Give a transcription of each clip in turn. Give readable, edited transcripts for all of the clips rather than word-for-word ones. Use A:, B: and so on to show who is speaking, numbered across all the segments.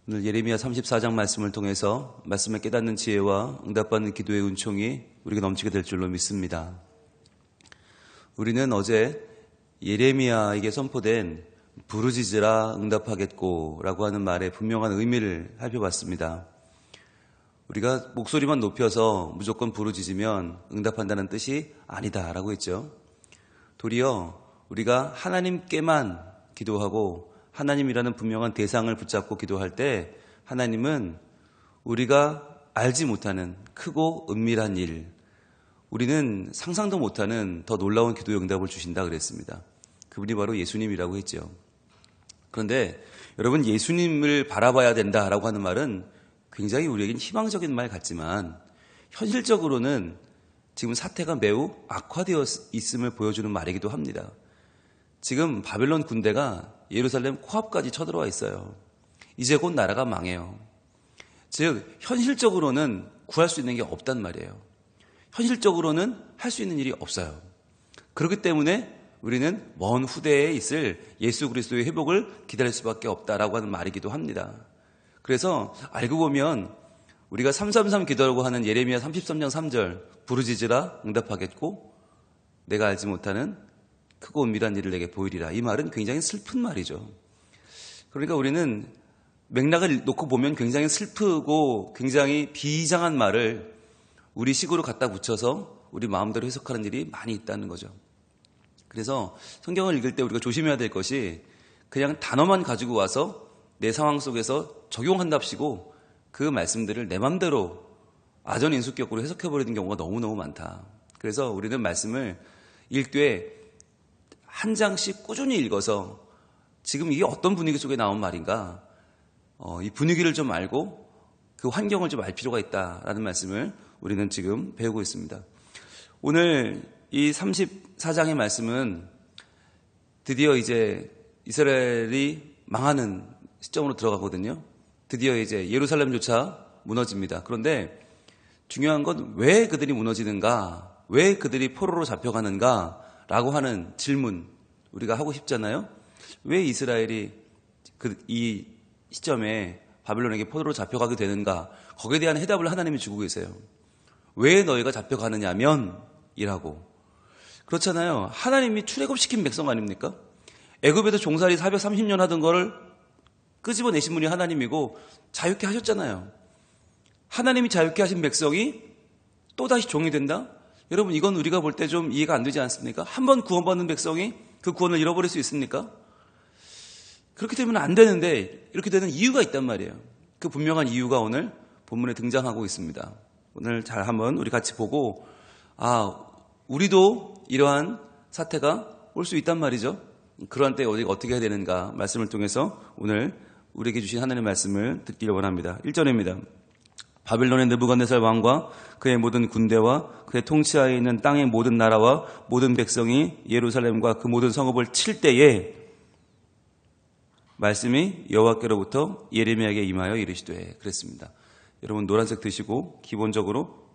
A: 오늘 예레미야 34장 말씀을 통해서 말씀을 깨닫는 지혜와 응답받는 기도의 은총이 우리가 넘치게 될 줄로 믿습니다. 우리는 어제 예레미야에게 선포된 부르짖으라 응답하겠고 라고 하는 말의 분명한 의미를 살펴봤습니다. 우리가 목소리만 높여서 무조건 부르짖으면 응답한다는 뜻이 아니다 라고 했죠. 도리어 우리가 하나님께만 기도하고 하나님이라는 분명한 대상을 붙잡고 기도할 때 하나님은 우리가 알지 못하는 크고 은밀한 일, 우리는 상상도 못하는 더 놀라운 기도의 응답을 주신다 그랬습니다. 그분이 바로 예수님이라고 했죠. 그런데 여러분, 예수님을 바라봐야 된다라고 하는 말은 굉장히 우리에겐 희망적인 말 같지만 현실적으로는 지금 사태가 매우 악화되어 있음을 보여주는 말이기도 합니다. 지금 바벨론 군대가 예루살렘 코앞까지 쳐들어와 있어요. 이제 곧 나라가 망해요. 즉 현실적으로는 구할 수 있는 게 없단 말이에요. 현실적으로는 할 수 있는 일이 없어요. 그렇기 때문에 우리는 먼 후대에 있을 예수 그리스도의 회복을 기다릴 수밖에 없다라고 하는 말이기도 합니다. 그래서 알고 보면 우리가 333 기도라고 하는 예레미야 33장 3절 부르짖으라 응답하겠고 내가 알지 못하는 크고 은밀한 일을 내게 보이리라, 이 말은 굉장히 슬픈 말이죠. 그러니까 우리는 맥락을 놓고 보면 굉장히 슬프고 굉장히 비장한 말을 우리 식으로 갖다 붙여서 우리 마음대로 해석하는 일이 많이 있다는 거죠. 그래서 성경을 읽을 때 우리가 조심해야 될 것이 그냥 단어만 가지고 와서 내 상황 속에서 적용한답시고 그 말씀들을 내 맘대로 아전인수격으로 해석해버리는 경우가 너무너무 많다. 그래서 우리는 말씀을 읽되 한 장씩 꾸준히 읽어서 지금 이게 어떤 분위기 속에 나온 말인가, 이 분위기를 좀 알고 그 환경을 좀 알 필요가 있다라는 말씀을 우리는 지금 배우고 있습니다. 오늘 이 34장의 말씀은 드디어 이제 이스라엘이 망하는 시점으로 들어가거든요. 드디어 이제 예루살렘조차 무너집니다. 그런데 중요한 건 왜 그들이 무너지는가, 왜 그들이 포로로 잡혀가는가 라고 하는 질문 우리가 하고 싶잖아요. 왜 이스라엘이 이 시점에 바빌론에게 포로로 잡혀가게 되는가, 거기에 대한 해답을 하나님이 주고 계세요. 왜 너희가 잡혀가느냐면 이라고. 그렇잖아요. 하나님이 출애굽시킨 백성 아닙니까? 애굽에도 종살이 430년 하던 거를 끄집어내신 분이 하나님이고 자유케 하셨잖아요. 하나님이 자유케 하신 백성이 또다시 종이 된다? 여러분, 이건 우리가 볼 때 좀 이해가 안 되지 않습니까? 한 번 구원받는 백성이 그 구원을 잃어버릴 수 있습니까? 그렇게 되면 안 되는데 이렇게 되는 이유가 있단 말이에요. 그 분명한 이유가 오늘 본문에 등장하고 있습니다. 오늘 잘 한번 우리 같이 보고, 우리도 이러한 사태가 올 수 있단 말이죠. 그러한 때 우리가 어떻게 해야 되는가 말씀을 통해서 오늘 우리에게 주신 하나님의 말씀을 듣기를 원합니다. 1절입니다. 바빌론의 느부갓네살 왕과 그의 모든 군대와 그의 통치하에 있는 땅의 모든 나라와 모든 백성이 예루살렘과 그 모든 성읍을 칠 때에 말씀이 여호와께로부터 예레미야에게 임하여 이르시되, 그랬습니다. 여러분 노란색 드시고 기본적으로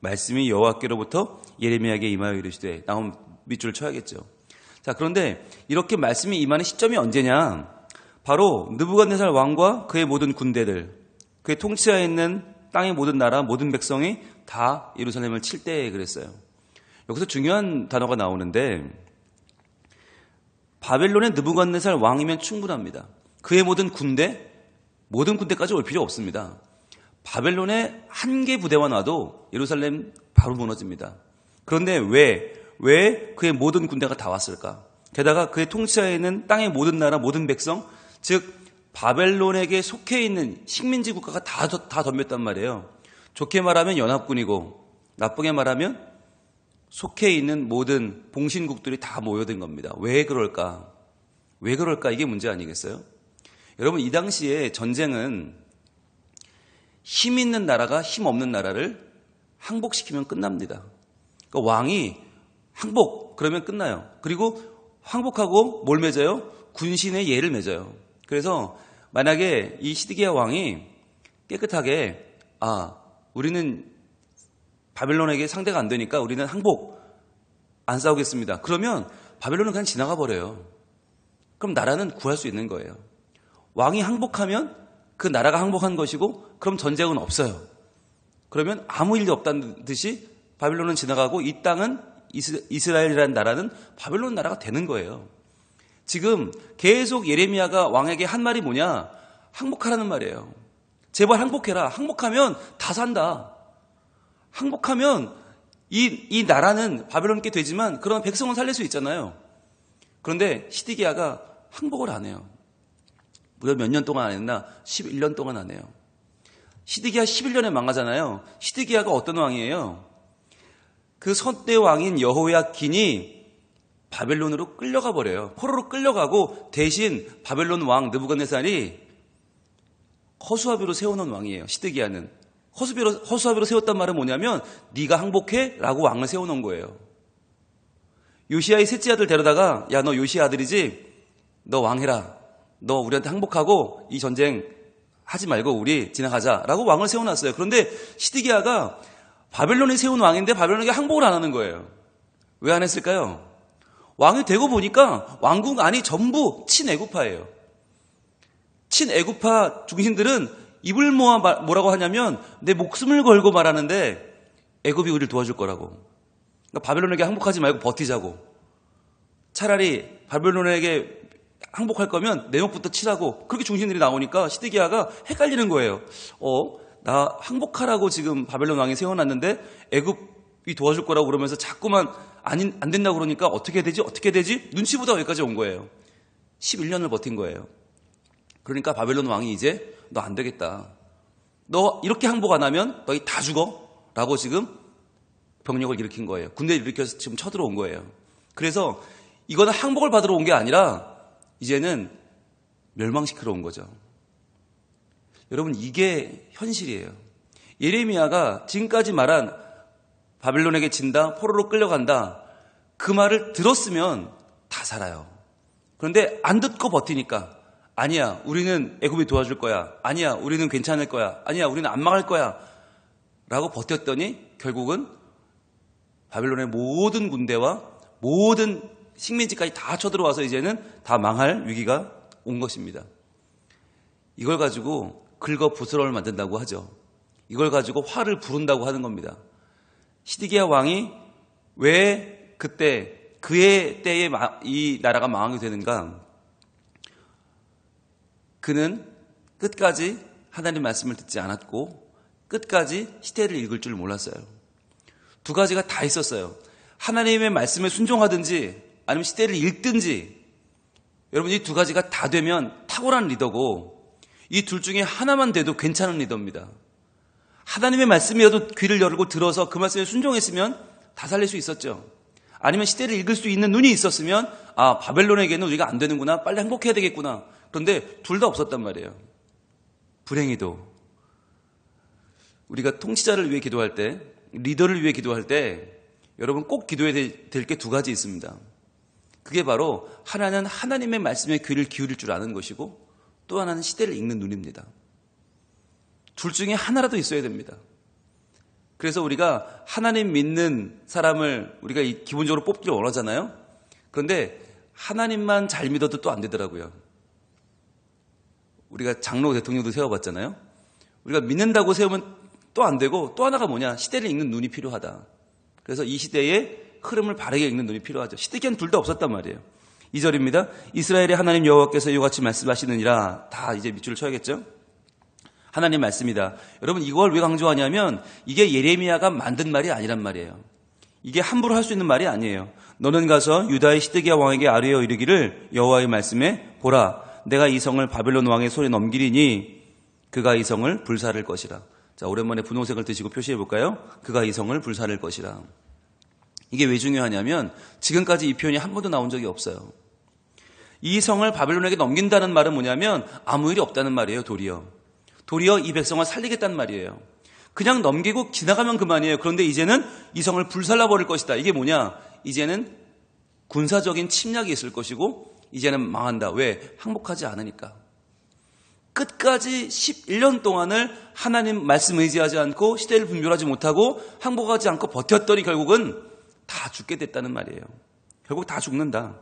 A: 말씀이 여호와께로부터 예레미야에게 임하여 이르시되 나오면 밑줄을 쳐야겠죠. 자, 그런데 이렇게 말씀이 임하는 시점이 언제냐? 바로 느부갓네살 왕과 그의 모든 군대들, 그의 통치하에 있는 땅의 모든 나라, 모든 백성이 다 예루살렘을 칠 때에 그랬어요. 여기서 중요한 단어가 나오는데, 바벨론의 느부갓네살 왕이면 충분합니다. 그의 모든 군대까지 올 필요 없습니다. 바벨론의 한 개 부대만 와도 예루살렘 바로 무너집니다. 그런데 왜 그의 모든 군대가 다 왔을까? 게다가 그의 통치하에 있는 땅의 모든 나라, 모든 백성, 즉 바벨론에게 속해 있는 식민지 국가가 다 덤볐단 말이에요. 좋게 말하면 연합군이고 나쁘게 말하면 속해 있는 모든 봉신국들이 다 모여든 겁니다. 왜 그럴까? 이게 문제 아니겠어요? 여러분, 이 당시에 전쟁은 힘 있는 나라가 힘 없는 나라를 항복시키면 끝납니다. 그러니까 왕이 항복, 그러면 끝나요. 그리고 항복하고 뭘 맺어요? 군신의 예를 맺어요. 그래서 만약에 이 시드기야 왕이 깨끗하게 우리는 바벨론에게 상대가 안 되니까 우리는 항복 안 싸우겠습니다. 그러면 바벨론은 그냥 지나가 버려요. 그럼 나라는 구할 수 있는 거예요. 왕이 항복하면 그 나라가 항복한 것이고 그럼 전쟁은 없어요. 그러면 아무 일도 없다는 듯이 바빌론은 지나가고 이 땅은 이스라엘이라는 나라는 바빌론 나라가 되는 거예요. 지금 계속 예레미야가 왕에게 한 말이 뭐냐? 항복하라는 말이에요. 제발 항복해라. 항복하면 다 산다. 항복하면 이 나라는 바빌론께 되지만 그런 백성은 살릴 수 있잖아요. 그런데 시드기야가 항복을 안 해요. 무려 몇 년 동안 안 했나? 11년 동안 안 해요. 시드기야 11년에 망하잖아요. 시드기야가 어떤 왕이에요? 그 선대 왕인 여호야긴이 바벨론으로 끌려가 버려요. 포로로 끌려가고 대신 바벨론 왕 느부갓네살이 허수아비로 세워놓은 왕이에요. 시드기야는. 허수아비로 세웠단 말은 뭐냐면 네가 항복해? 라고 왕을 세워놓은 거예요. 요시야의 셋째 아들 데려다가 야, 너 요시야 아들이지? 너 왕해라. 너 우리한테 항복하고 이 전쟁 하지 말고 우리 지나가자 라고 왕을 세워놨어요. 그런데 시드기야가 바벨론이 세운 왕인데 바벨론에게 항복을 안 하는 거예요. 왜 안 했을까요? 왕이 되고 보니까 왕국 안이 전부 친애굽파예요. 친애굽파 중심들은 입을 모아 뭐라고 하냐면 내 목숨을 걸고 말하는데 애굽이 우리를 도와줄 거라고. 그러니까 바벨론에게 항복하지 말고 버티자고. 차라리 바벨론에게 항복할 거면 내 목부터 치라고. 그렇게 중심들이 나오니까 시드기야가 헷갈리는 거예요. 나 항복하라고 지금 바벨론 왕이 세워놨는데 애굽이 도와줄 거라고 그러면서 자꾸만 안 된다고 그러니까 어떻게 되지? 눈치 보다가 여기까지 온 거예요. 11년을 버틴 거예요. 그러니까 바벨론 왕이 이제 너 안 되겠다. 너 이렇게 항복 안 하면 너희 다 죽어. 라고 지금 병력을 일으킨 거예요. 군대를 일으켜서 지금 쳐들어온 거예요. 그래서 이거는 항복을 받으러 온 게 아니라 이제는 멸망시키러 온 거죠. 여러분, 이게 현실이에요. 예레미야가 지금까지 말한 바벨론에게 진다, 포로로 끌려간다, 그 말을 들었으면 다 살아요. 그런데 안 듣고 버티니까 아니야, 우리는 애굽이 도와줄 거야. 아니야, 우리는 괜찮을 거야. 아니야, 우리는 안 망할 거야. 라고 버텼더니 결국은 바벨론의 모든 군대와 모든 식민지까지 다 쳐들어와서 이제는 다 망할 위기가 온 것입니다. 이걸 가지고 긁어 부스럼을 만든다고 하죠. 이걸 가지고 화를 부른다고 하는 겁니다. 시드기야 왕이 왜 그때 그의 때에 이 나라가 망하게 되는가? 그는 끝까지 하나님 말씀을 듣지 않았고 끝까지 시대를 읽을 줄 몰랐어요. 두 가지가 다 있었어요. 하나님의 말씀에 순종하든지 아니면 시대를 읽든지. 여러분, 이 두 가지가 다 되면 탁월한 리더고 이 둘 중에 하나만 돼도 괜찮은 리더입니다. 하나님의 말씀이어도 귀를 열고 들어서 그 말씀에 순종했으면 다 살릴 수 있었죠. 아니면 시대를 읽을 수 있는 눈이 있었으면 바벨론에게는 우리가 안 되는구나, 빨리 행복해야 되겠구나. 그런데 둘 다 없었단 말이에요. 불행히도 우리가 통치자를 위해 기도할 때, 리더를 위해 기도할 때 여러분 꼭 기도해야 될 게 두 가지 있습니다. 그게 바로 하나는 하나님의 말씀에 귀를 기울일 줄 아는 것이고 또 하나는 시대를 읽는 눈입니다. 둘 중에 하나라도 있어야 됩니다. 그래서 우리가 하나님 믿는 사람을 우리가 기본적으로 뽑기를 원하잖아요. 그런데 하나님만 잘 믿어도 또 안 되더라고요. 우리가 장로 대통령도 세워봤잖아요. 우리가 믿는다고 세우면 또 안 되고 또 하나가 뭐냐? 시대를 읽는 눈이 필요하다. 그래서 이 시대의 흐름을 바르게 읽는 눈이 필요하죠. 시드기야는 둘 다 없었단 말이에요. 2절입니다. 이스라엘의 하나님 여호와께서 이와 같이 말씀하시느니라. 다 이제 밑줄을 쳐야겠죠? 하나님 말씀이다. 여러분, 이걸 왜 강조하냐면 이게 예레미야가 만든 말이 아니란 말이에요. 이게 함부로 할 수 있는 말이 아니에요. 너는 가서 유다의 시드기야 왕에게 아뢰어 이르기를 여호와의 말씀에 보라, 내가 이 성을 바벨론 왕의 손에 넘기리니 그가 이 성을 불사를 것이라. 자, 오랜만에 분홍색을 드시고 표시해 볼까요? 그가 이 성을 불사를 것이라. 이게 왜 중요하냐면 지금까지 이 표현이 한 번도 나온 적이 없어요. 이 성을 바벨론에게 넘긴다는 말은 뭐냐면 아무 일이 없다는 말이에요. 도리어 이 백성을 살리겠다는 말이에요. 그냥 넘기고 지나가면 그만이에요. 그런데 이제는 이 성을 불살라버릴 것이다. 이게 뭐냐? 이제는 군사적인 침략이 있을 것이고 이제는 망한다. 왜? 항복하지 않으니까. 끝까지 11년 동안을 하나님 말씀 의지하지 않고 시대를 분별하지 못하고 항복하지 않고 버텼더니 결국은 다 죽게 됐다는 말이에요. 결국 다 죽는다.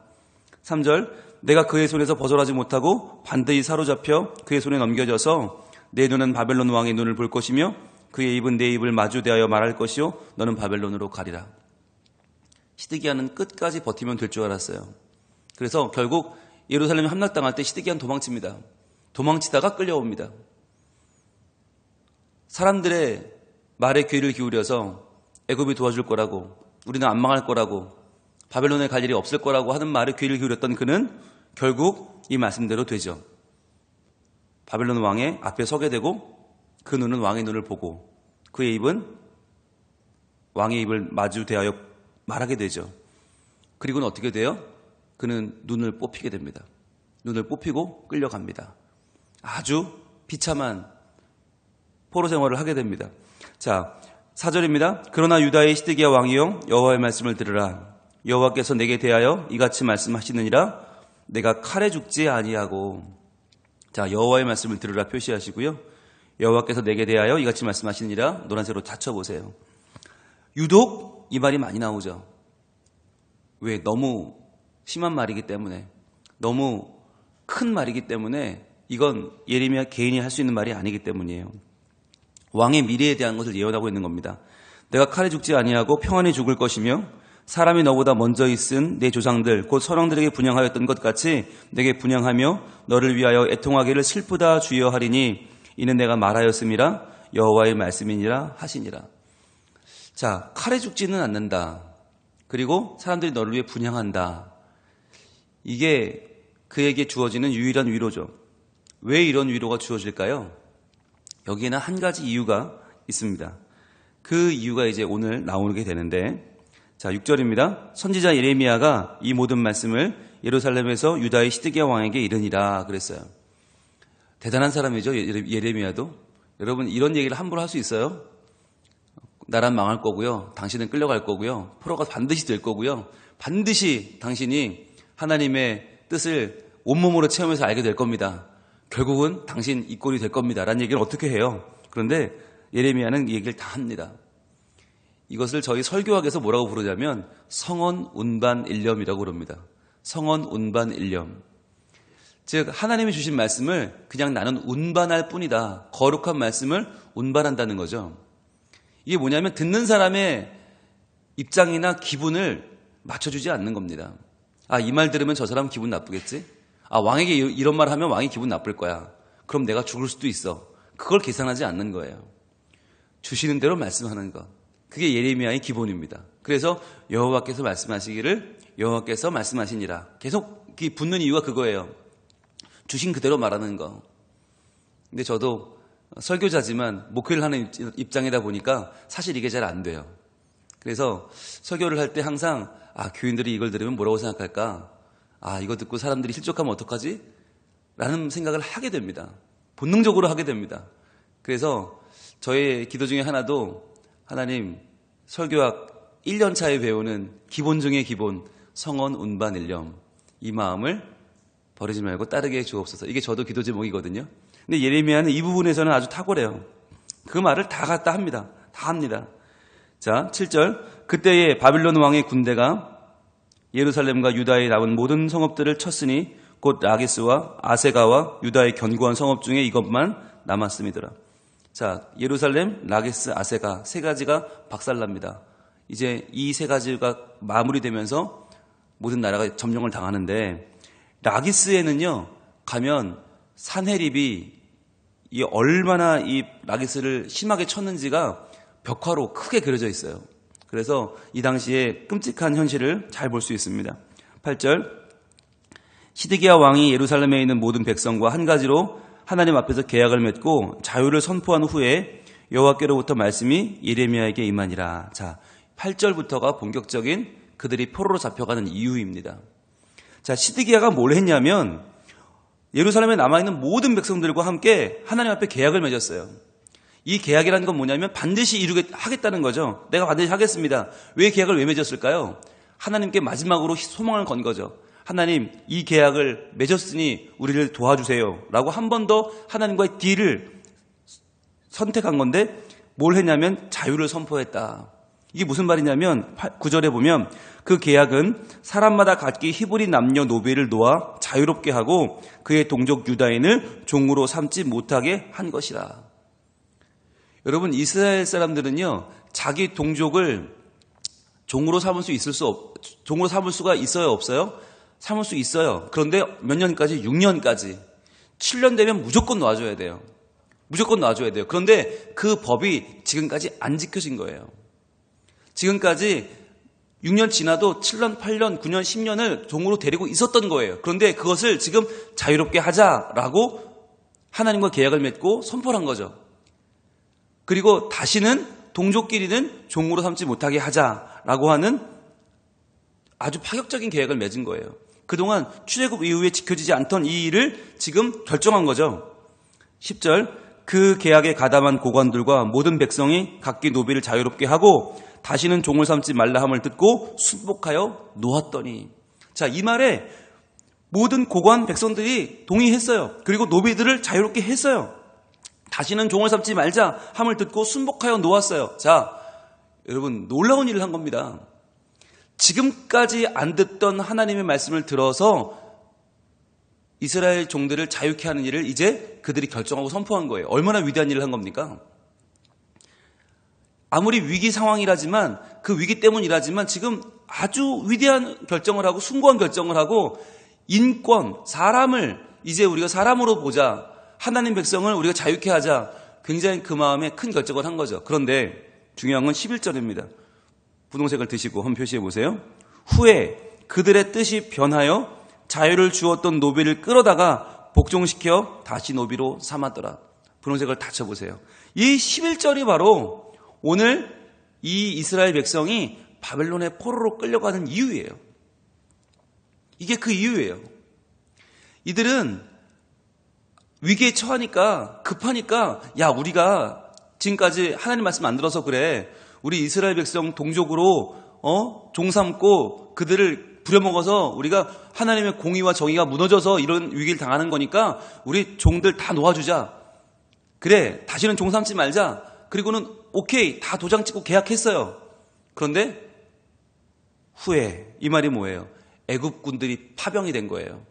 A: 3절, 내가 그의 손에서 벗어나지 못하고 반드시 사로잡혀 그의 손에 넘겨져서 내 눈은 바벨론 왕의 눈을 볼 것이며 그의 입은 내 입을 마주대하여 말할 것이요 너는 바벨론으로 가리라. 시드기야는 끝까지 버티면 될 줄 알았어요. 그래서 결국 예루살렘이 함락당할 때 시드기야는 도망칩니다. 도망치다가 끌려옵니다. 사람들의 말에 귀를 기울여서 애굽이 도와줄 거라고, 우리는 안 망할 거라고, 바벨론에 갈 일이 없을 거라고 하는 말에 귀를 기울였던 그는 결국 이 말씀대로 되죠. 바벨론 왕의 앞에 서게 되고 그 눈은 왕의 눈을 보고 그의 입은 왕의 입을 마주 대하여 말하게 되죠. 그리고는 어떻게 돼요? 그는 눈을 뽑히게 됩니다. 눈을 뽑히고 끌려갑니다. 아주 비참한 포로 생활을 하게 됩니다. 자, 4절입니다. 그러나 유다의 시드기야 왕이여 여호와의 말씀을 들으라. 여호와께서 내게 대하여 이같이 말씀하시느니라. 내가 칼에 죽지 아니하고. 자, 여호와의 말씀을 들으라 표시하시고요. 여호와께서 내게 대하여 이같이 말씀하시느니라. 노란색으로 닫혀보세요. 유독 이 말이 많이 나오죠. 왜? 너무 심한 말이기 때문에, 너무 큰 말이기 때문에, 이건 예레미야 개인이 할 수 있는 말이 아니기 때문이에요. 왕의 미래에 대한 것을 예언하고 있는 겁니다. 내가 칼에 죽지 아니하고 평안히 죽을 것이며 사람이 너보다 먼저 있은 내 조상들 곧 선왕들에게 분향하였던 것 같이 내게 분향하며 너를 위하여 애통하기를 슬프다 주여 하리니 이는 내가 말하였음이라 여호와의 말씀이니라 하시니라. 자, 칼에 죽지는 않는다. 그리고 사람들이 너를 위해 분향한다. 이게 그에게 주어지는 유일한 위로죠. 왜 이런 위로가 주어질까요? 여기에는 한 가지 이유가 있습니다. 그 이유가 이제 오늘 나오게 되는데, 자, 6절입니다. 선지자 예레미야가 이 모든 말씀을 예루살렘에서 유다의 시드기야 왕에게 이르니라 그랬어요. 대단한 사람이죠, 예레미야도. 여러분, 이런 얘기를 함부로 할 수 있어요? 나란 망할 거고요. 당신은 끌려갈 거고요. 포로가 반드시 될 거고요. 반드시 당신이 하나님의 뜻을 온몸으로 체험해서 알게 될 겁니다. 결국은 당신 이 꼴이 될 겁니다. 라는 얘기를 어떻게 해요? 그런데 예레미야는 이 얘기를 다 합니다. 이것을 저희 설교학에서 뭐라고 부르냐면 성언 운반 일념이라고 부릅니다. 성언 운반 일념. 즉 하나님이 주신 말씀을 그냥 나는 운반할 뿐이다. 거룩한 말씀을 운반한다는 거죠. 이게 뭐냐면 듣는 사람의 입장이나 기분을 맞춰주지 않는 겁니다. 아, 이 말 들으면 저 사람 기분 나쁘겠지? 아, 왕에게 이런 말 하면 왕이 기분 나쁠 거야. 그럼 내가 죽을 수도 있어. 그걸 계산하지 않는 거예요. 주시는 대로 말씀하는 것. 그게 예레미야의 기본입니다. 그래서 여호와께서 말씀하시기를 여호와께서 말씀하시니라. 계속 붙는 이유가 그거예요. 주신 그대로 말하는 거. 근데 저도 설교자지만 목회를 하는 입장이다 보니까 사실 이게 잘 안 돼요. 그래서 설교를 할 때 항상 교인들이 이걸 들으면 뭐라고 생각할까? 이거 듣고 사람들이 실족하면 어떡하지? 라는 생각을 하게 됩니다. 본능적으로 하게 됩니다. 그래서 저의 기도 중에 하나도 하나님 설교학 1년 차에 배우는 기본 중의 기본 성언 운반 일념 이 마음을 버리지 말고 따르게 해 주옵소서. 이게 저도 기도 제목이거든요. 근데 예레미야는 이 부분에서는 아주 탁월해요. 그 말을 다 갖다 합니다. 다 합니다. 자, 7절. 그때에 바빌론 왕의 군대가 예루살렘과 유다에 남은 모든 성읍들을 쳤으니 곧 라기스와 아세가와 유다의 견고한 성읍 중에 이것만 남았음이더라. 자, 예루살렘, 라기스, 아세가 세 가지가 박살납니다. 이제 이 세 가지가 마무리되면서 모든 나라가 점령을 당하는데 라기스에는요 가면 산헤립이 얼마나 이 라기스를 심하게 쳤는지가 벽화로 크게 그려져 있어요. 그래서 이 당시에 끔찍한 현실을 잘 볼 수 있습니다. 8절. 시드기야 왕이 예루살렘에 있는 모든 백성과 한 가지로 하나님 앞에서 계약을 맺고 자유를 선포한 후에 여호와께로부터 말씀이 예레미야에게 임하니라. 자, 8절부터가 본격적인 그들이 포로로 잡혀가는 이유입니다. 자, 시드기야가 뭘 했냐면 예루살렘에 남아있는 모든 백성들과 함께 하나님 앞에 계약을 맺었어요. 이 계약이라는 건 뭐냐면 반드시 하겠다는 거죠. 내가 반드시 하겠습니다. 왜 계약을 왜 맺었을까요? 하나님께 마지막으로 소망을 건 거죠. 하나님, 이 계약을 맺었으니 우리를 도와주세요. 라고 한 번 더 하나님과의 딜을 선택한 건데 뭘 했냐면 자유를 선포했다. 이게 무슨 말이냐면 9절에 보면 그 계약은 사람마다 각기 히브리 남녀 노비를 놓아 자유롭게 하고 그의 동족 유다인을 종으로 삼지 못하게 한 것이라. 여러분, 이스라엘 사람들은요, 자기 동족을 종으로 삼을 수가 있어요, 없어요? 삼을 수 있어요. 그런데 몇 년까지? 6년까지. 7년 되면 무조건 놔줘야 돼요. 무조건 놔줘야 돼요. 그런데 그 법이 지금까지 안 지켜진 거예요. 지금까지 6년 지나도 7년, 8년, 9년, 10년을 종으로 데리고 있었던 거예요. 그런데 그것을 지금 자유롭게 하자라고 하나님과 계약을 맺고 선포를 한 거죠. 그리고 다시는 동족끼리는 종으로 삼지 못하게 하자라고 하는 아주 파격적인 계약을 맺은 거예요. 그동안 출애굽 이후에 지켜지지 않던 이 일을 지금 결정한 거죠. 10절, 그 계약에 가담한 고관들과 모든 백성이 각기 노비를 자유롭게 하고 다시는 종을 삼지 말라 함을 듣고 순복하여 놓았더니. 자, 이 말에 모든 고관 백성들이 동의했어요. 그리고 노비들을 자유롭게 했어요. 다시는 종을 삼지 말자 함을 듣고 순복하여 놓았어요. 자, 여러분, 놀라운 일을 한 겁니다. 지금까지 안 듣던 하나님의 말씀을 들어서 이스라엘 종들을 자유케 하는 일을 이제 그들이 결정하고 선포한 거예요. 얼마나 위대한 일을 한 겁니까? 아무리 위기 상황이라지만, 그 위기 때문이라지만 지금 아주 위대한 결정을 하고 숭고한 결정을 하고, 인권, 사람을 이제 우리가 사람으로 보자, 하나님 백성을 우리가 자유케 하자, 굉장히 그 마음에 큰 결정을 한 거죠. 그런데 중요한 건 11절입니다. 분홍색을 드시고 한번 표시해 보세요. 후에 그들의 뜻이 변하여 자유를 주었던 노비를 끌어다가 복종시켜 다시 노비로 삼았더라. 분홍색을 닫혀보세요. 이 11절이 바로 오늘 이 이스라엘 백성이 바벨론의 포로로 끌려가는 이유예요. 이게 그 이유예요. 이들은 위기에 처하니까, 급하니까, 야, 우리가 지금까지 하나님 말씀 안 들어서 그래. 우리 이스라엘 백성 동족으로 종 삼고 그들을 부려먹어서 우리가 하나님의 공의와 정의가 무너져서 이런 위기를 당하는 거니까 우리 종들 다 놓아주자. 그래, 다시는 종 삼지 말자. 그리고는 오케이, 다 도장 찍고 계약했어요. 그런데 후에 이 말이 뭐예요? 애굽군들이 파병이 된 거예요.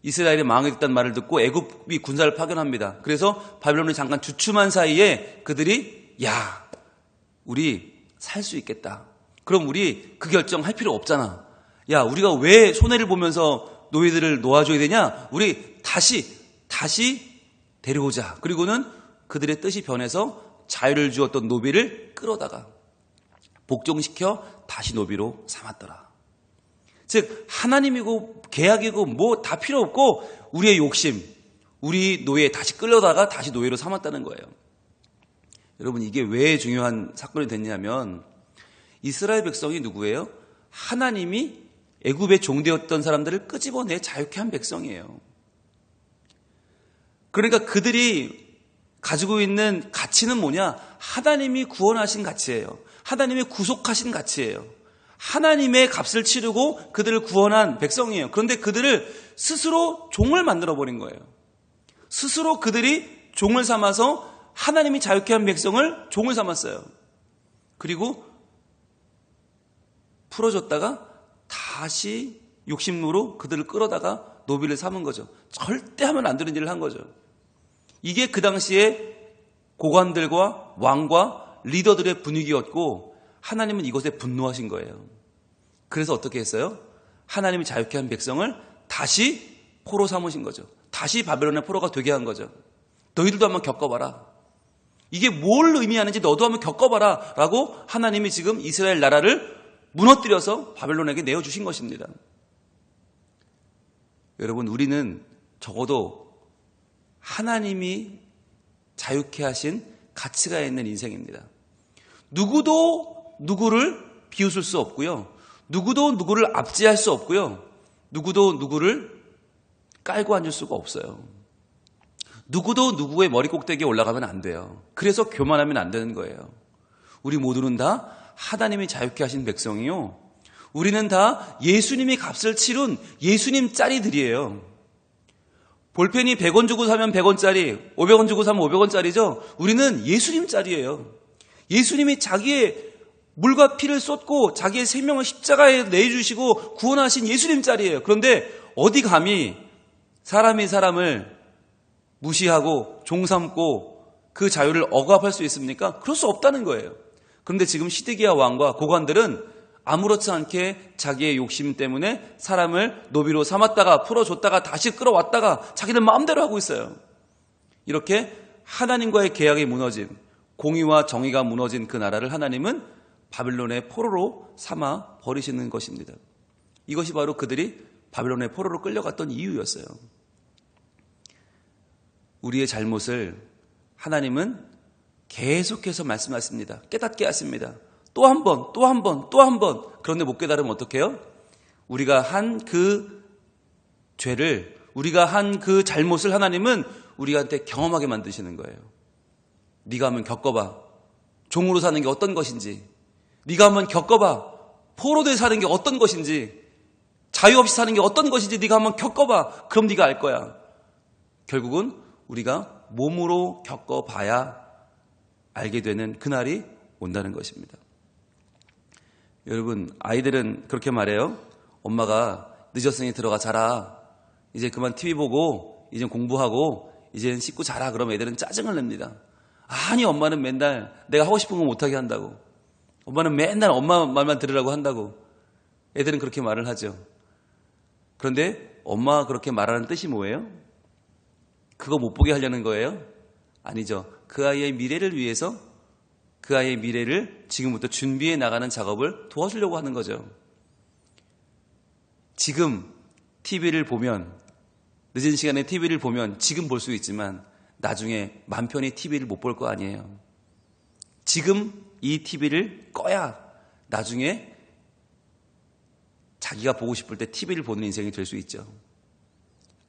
A: 이스라엘이 망하겠다는 말을 듣고 애굽이 군사를 파견합니다. 그래서 바벨론이 잠깐 주춤한 사이에 그들이 야, 우리 살 수 있겠다. 그럼 우리 그 결정 할 필요 없잖아. 야, 우리가 왜 손해를 보면서 노예들을 놓아줘야 되냐? 우리 다시 데려오자. 그리고는 그들의 뜻이 변해서 자유를 주었던 노비를 끌어다가 복종시켜 다시 노비로 삼았더라. 즉, 하나님이고 계약이고 뭐 다 필요 없고 우리의 욕심, 우리 노예 다시 끌려다가 다시 노예로 삼았다는 거예요. 여러분, 이게 왜 중요한 사건이 됐냐면 이스라엘 백성이 누구예요? 하나님이 애굽의 종되었던 사람들을 끄집어내 자유케 한 백성이에요. 그러니까 그들이 가지고 있는 가치는 뭐냐? 하나님이 구원하신 가치예요. 하나님의 구속하신 가치예요. 하나님의 값을 치르고 그들을 구원한 백성이에요. 그런데 그들을 스스로 종을 만들어버린 거예요. 스스로 그들이 종을 삼아서 하나님이 자유케 한 백성을 종을 삼았어요. 그리고 풀어줬다가 다시 욕심으로 그들을 끌어다가 노비를 삼은 거죠. 절대 하면 안 되는 일을 한 거죠. 이게 그 당시에 고관들과 왕과 리더들의 분위기였고 하나님은 이것에 분노하신 거예요. 그래서 어떻게 했어요? 하나님이 자유케 한 백성을 다시 포로 삼으신 거죠. 다시 바벨론의 포로가 되게 한 거죠. 너희들도 한번 겪어봐라. 이게 뭘 의미하는지 너도 한번 겪어봐라 라고 하나님이 지금 이스라엘 나라를 무너뜨려서 바벨론에게 내어주신 것입니다. 여러분, 우리는 적어도 하나님이 자유케 하신 가치가 있는 인생입니다. 누구도 누구를 비웃을 수 없고요. 누구도 누구를 압제할 수 없고요. 누구도 누구를 깔고 앉을 수가 없어요. 누구도 누구의 머리 꼭대기에 올라가면 안 돼요. 그래서 교만하면 안 되는 거예요. 우리 모두는 다 하나님이 자유케 하신 백성이요. 우리는 다 예수님이 값을 치른 예수님 짜리들이에요. 볼펜이 100원 주고 사면 100원짜리, 500원 주고 사면 500원짜리죠. 우리는 예수님 짜리예요. 예수님이 자기의 물과 피를 쏟고 자기의 생명을 십자가에 내주시고 구원하신 예수님 자리예요. 그런데 어디 감히 사람이 사람을 무시하고 종삼고 그 자유를 억압할 수 있습니까? 그럴 수 없다는 거예요. 그런데 지금 시드기야 왕과 고관들은 아무렇지 않게 자기의 욕심 때문에 사람을 노비로 삼았다가 풀어줬다가 다시 끌어왔다가 자기들 마음대로 하고 있어요. 이렇게 하나님과의 계약이 무너진, 공의와 정의가 무너진 그 나라를 하나님은 바빌론의 포로로 삼아 버리시는 것입니다. 이것이 바로 그들이 바빌론의 포로로 끌려갔던 이유였어요. 우리의 잘못을 하나님은 계속해서 말씀하십니다. 깨닫게 하십니다. 또 한 번, 또 한 번, 또 한 번. 그런데 못 깨달으면 어떡해요? 우리가 한 그 죄를, 우리가 한 그 잘못을 하나님은 우리한테 경험하게 만드시는 거예요. 네가 한번 겪어봐. 종으로 사는 게 어떤 것인지. 네가 한번 겪어봐. 포로되어 사는 게 어떤 것인지. 자유 없이 사는 게 어떤 것인지 네가 한번 겪어봐. 그럼 네가 알 거야. 결국은 우리가 몸으로 겪어봐야 알게 되는 그날이 온다는 것입니다. 여러분, 아이들은 그렇게 말해요. 엄마가 늦었으니 들어가 자라. 이제 그만 TV 보고 이제 공부하고 이제 씻고 자라. 그러면 애들은 짜증을 냅니다. 아니, 엄마는 맨날 내가 하고 싶은 거 못하게 한다고. 엄마는 맨날 엄마 말만 들으라고 한다고. 애들은 그렇게 말을 하죠. 그런데 엄마가 그렇게 말하는 뜻이 뭐예요? 그거 못 보게 하려는 거예요? 아니죠. 그 아이의 미래를 위해서 그 아이의 미래를 지금부터 준비해 나가는 작업을 도와주려고 하는 거죠. 지금 TV를 보면, 늦은 시간에 TV를 보면 지금 볼 수 있지만 나중에 맘 편히 TV를 못 볼 거 아니에요. 지금 이 TV를 꺼야 나중에 자기가 보고 싶을 때 TV를 보는 인생이 될 수 있죠.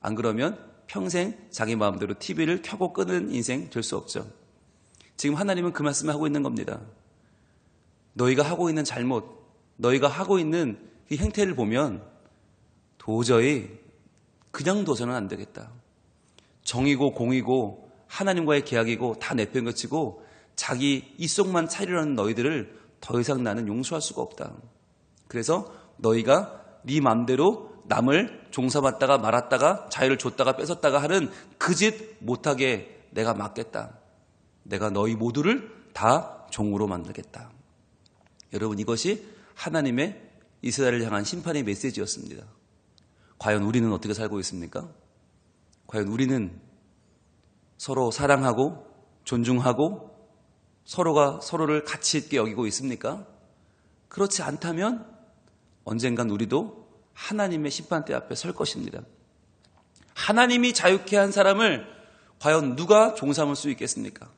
A: 안 그러면 평생 자기 마음대로 TV를 켜고 끄는 인생 될 수 없죠. 지금 하나님은 그 말씀을 하고 있는 겁니다. 너희가 하고 있는 잘못, 너희가 하고 있는 이 행태를 보면 도저히 그냥 둬서는 안 되겠다. 정이고 공이고 하나님과의 계약이고 다 내팽개치고 자기 이속만 차리려는 너희들을 더 이상 나는 용서할 수가 없다. 그래서 너희가 네 맘대로 남을 종사받다가 말았다가 자유를 줬다가 뺏었다가 하는 그 짓 못하게 내가 막겠다. 내가 너희 모두를 다 종으로 만들겠다. 여러분, 이것이 하나님의 이스라엘을 향한 심판의 메시지였습니다. 과연 우리는 어떻게 살고 있습니까? 과연 우리는 서로 사랑하고 존중하고 서로가 서로를 가치 있게 여기고 있습니까? 그렇지 않다면 언젠간 우리도 하나님의 심판대 앞에 설 것입니다. 하나님이 자유케 한 사람을 과연 누가 종삼을 수 있겠습니까?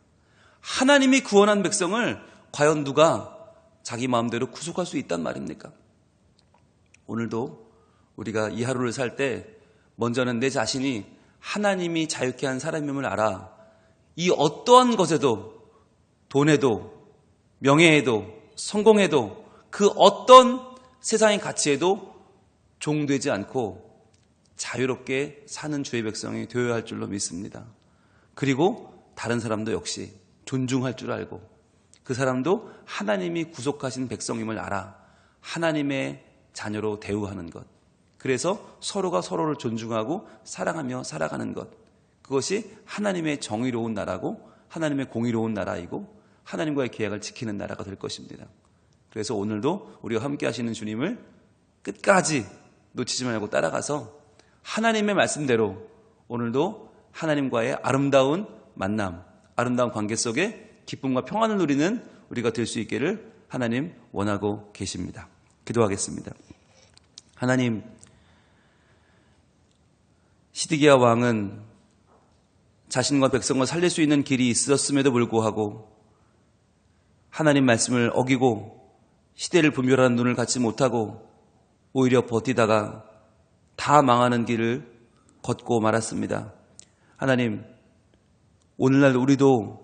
A: 하나님이 구원한 백성을 과연 누가 자기 마음대로 구속할 수 있단 말입니까? 오늘도 우리가 이 하루를 살 때 먼저는 내 자신이 하나님이 자유케 한 사람임을 알아. 이 어떠한 것에도, 돈에도, 명예에도, 성공에도, 그 어떤 세상의 가치에도 종되지 않고 자유롭게 사는 주의 백성이 되어야 할 줄로 믿습니다. 그리고 다른 사람도 역시 존중할 줄 알고 그 사람도 하나님이 구속하신 백성임을 알아 하나님의 자녀로 대우하는 것. 그래서 서로가 서로를 존중하고 사랑하며 살아가는 것. 그것이 하나님의 정의로운 나라고 하나님의 공의로운 나라이고 하나님과의 계약을 지키는 나라가 될 것입니다. 그래서 오늘도 우리가 함께 하시는 주님을 끝까지 놓치지 말고 따라가서 하나님의 말씀대로 오늘도 하나님과의 아름다운 만남, 아름다운 관계 속에 기쁨과 평안을 누리는 우리가 될 수 있기를 하나님 원하고 계십니다. 기도하겠습니다. 하나님, 시드기야 왕은 자신과 백성을 살릴 수 있는 길이 있었음에도 불구하고 하나님 말씀을 어기고 시대를 분별하는 눈을 갖지 못하고 오히려 버티다가 다 망하는 길을 걷고 말았습니다. 하나님, 오늘날 우리도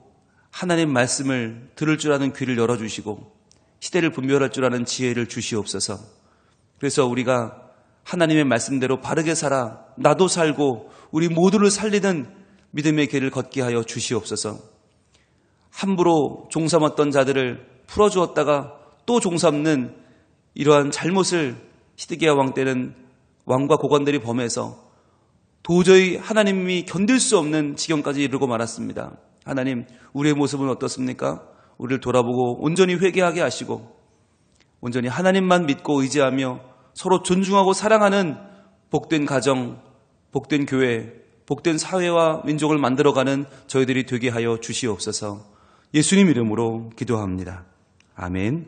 A: 하나님 말씀을 들을 줄 아는 귀를 열어주시고 시대를 분별할 줄 아는 지혜를 주시옵소서. 그래서 우리가 하나님의 말씀대로 바르게 살아 나도 살고 우리 모두를 살리는 믿음의 길을 걷게 하여 주시옵소서. 함부로 종삼았던 자들을 풀어주었다가 또 종삼는 이러한 잘못을 시드기야 왕 때는 왕과 고관들이 범해서 도저히 하나님이 견딜 수 없는 지경까지 이르고 말았습니다. 하나님, 우리의 모습은 어떻습니까? 우리를 돌아보고 온전히 회개하게 하시고 온전히 하나님만 믿고 의지하며 서로 존중하고 사랑하는 복된 가정, 복된 교회, 복된 사회와 민족을 만들어가는 저희들이 되게 하여 주시옵소서. 예수님 이름으로 기도합니다. 아멘.